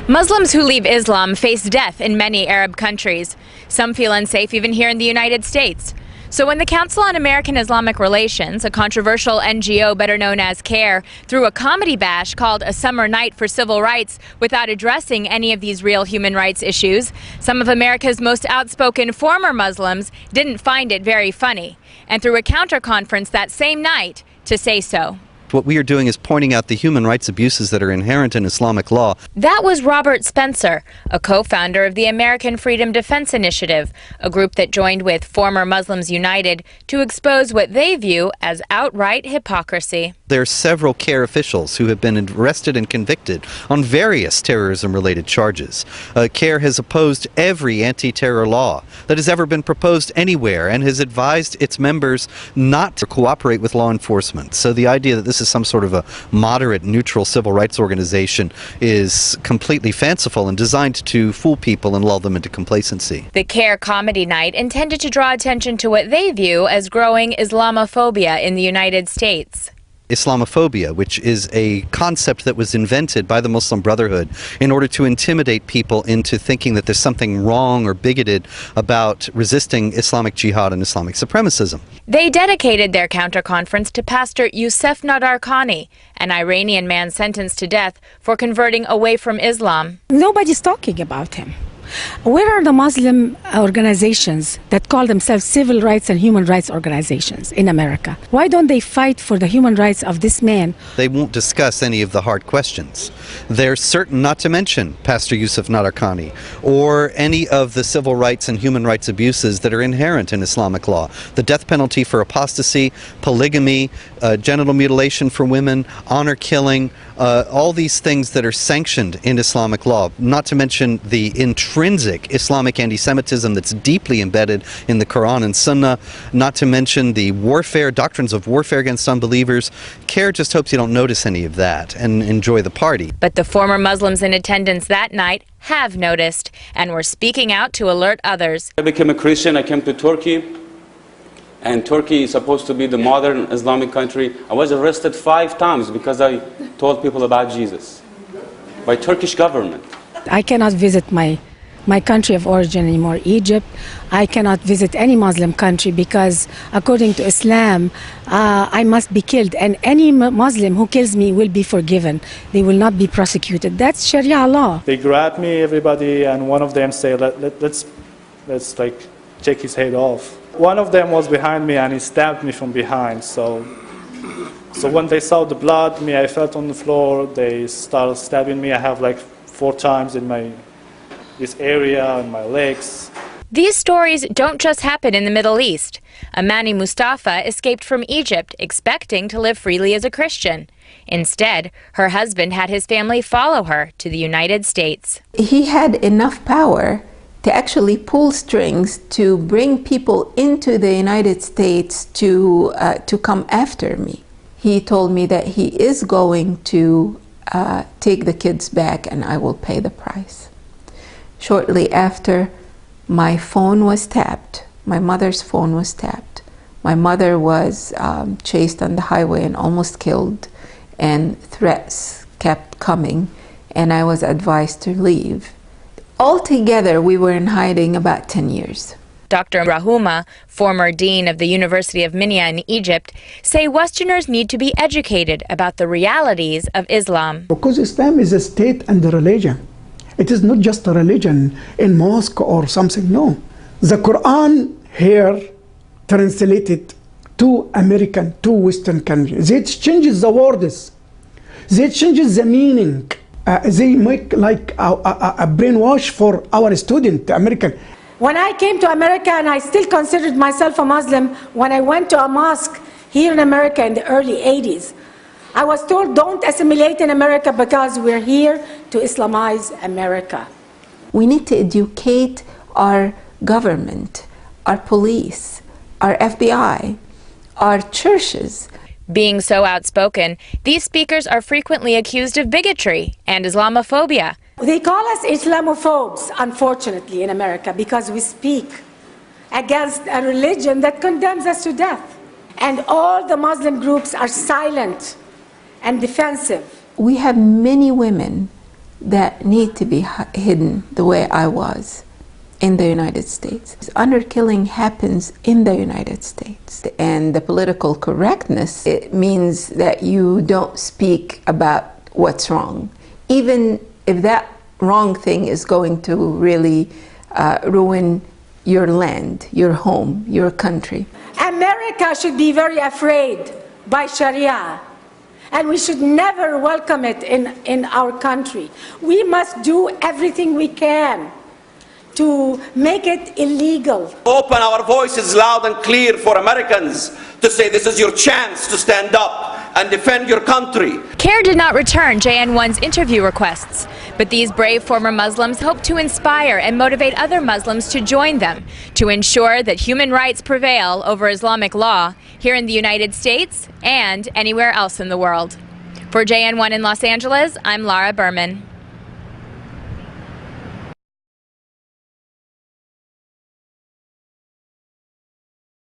Muslims who leave Islam face death in many Arab countries. Some feel unsafe even here in the United States. So when the Council on American Islamic Relations, a controversial NGO better known as CARE, threw a comedy bash called A Summer Night for Civil Rights without addressing any of these real human rights issues, some of America's most outspoken former Muslims didn't find it very funny and threw a counter-conference that same night to say so. What we are doing is pointing out the human rights abuses that are inherent in Islamic law. That was Robert Spencer, a co-founder of the American Freedom Defense Initiative, a group that joined with Former Muslims United to expose what they view as outright hypocrisy. There are several CARE officials who have been arrested and convicted on various terrorism-related charges. CARE has opposed every anti-terror law that has ever been proposed anywhere and has advised its members not to cooperate with law enforcement. So the idea that this is some sort of a moderate, neutral civil rights organization is completely fanciful and designed to fool people and lull them into complacency. The CARE Comedy Night intended to draw attention to what they view as growing Islamophobia in the United States. Islamophobia, which is a concept that was invented by the Muslim Brotherhood in order to intimidate people into thinking that there's something wrong or bigoted about resisting Islamic jihad and Islamic supremacism. They dedicated their counter-conference to Pastor Youssef Nadarkhani, an Iranian man sentenced to death for converting away from Islam. Nobody's talking about him. Where are the Muslim organizations that call themselves civil rights and human rights organizations in America? Why don't they fight for the human rights of this man? They won't discuss any of the hard questions. They're certain not to mention Pastor Youssef Nadarkhani or any of the civil rights and human rights abuses that are inherent in Islamic law. The death penalty for apostasy, polygamy, genital mutilation for women, honor killing, all these things that are sanctioned in Islamic law, not to mention the intrinsic Islamic anti-Semitism that's deeply embedded in the Quran and Sunnah, not to mention the doctrines of warfare against unbelievers. CARE just hopes you don't notice any of that and enjoy the party. But the former Muslims in attendance that night have noticed and were speaking out to alert others. I became a Christian, I came to Turkey, and Turkey is supposed to be the modern Islamic country. I was arrested 5 times because I told people about Jesus by Turkish government. I cannot visit my country of origin anymore, Egypt. I cannot visit any Muslim country because according to Islam, I must be killed, and any Muslim who kills me will be forgiven. They will not be prosecuted. That's Sharia law. They grabbed me, everybody, and one of them said, let's like take his head off. One of them was behind me and he stabbed me from behind. So when they saw the blood, I fell on the floor. They started stabbing me. I have like 4 times in this area and my legs. These stories don't just happen in the Middle East. Amani Mustafa escaped from Egypt expecting to live freely as a Christian. Instead, her husband had his family follow her to the United States. He had enough power to actually pull strings to bring people into the United States to come after me. He told me that he is going to take the kids back and I will pay the price. Shortly after, my phone was tapped. My mother's phone was tapped. My mother was chased on the highway and almost killed, and threats kept coming, and I was advised to leave. Altogether, we were in hiding about 10 years. Dr. Rahuma, former dean of the University of Minya in Egypt, say Westerners need to be educated about the realities of Islam. Because Islam is a state and a religion. It is not just a religion in mosque or something, no. The Quran here translated to American, to Western countries. They changes the words. They changes the meaning. They make like a brainwash for our student, American. When I came to America, and I still considered myself a Muslim, when I went to a mosque here in America in the early 80s, I was told don't assimilate in America because we're here to Islamize America. We need to educate our government, our police, our FBI, our churches. Being so outspoken, these speakers are frequently accused of bigotry and Islamophobia. They call us Islamophobes, unfortunately, in America, because we speak against a religion that condemns us to death. And all the Muslim groups are silent and defensive. We have many women that need to be hidden the way I was in the United States. Honor killing happens in the United States. And the political correctness, it means that you don't speak about what's wrong, even if that wrong thing is going to really ruin your land, your home, your country. America should be very afraid by Sharia, and we should never welcome it in our country. We must do everything we can to make it illegal. Open our voices loud and clear for Americans to say this is your chance to stand up and defend your country. CARE did not return JN1's interview requests, but these brave former Muslims hope to inspire and motivate other Muslims to join them to ensure that human rights prevail over Islamic law here in the United States and anywhere else in the world. For JN1 in Los Angeles, I'm Lara Berman.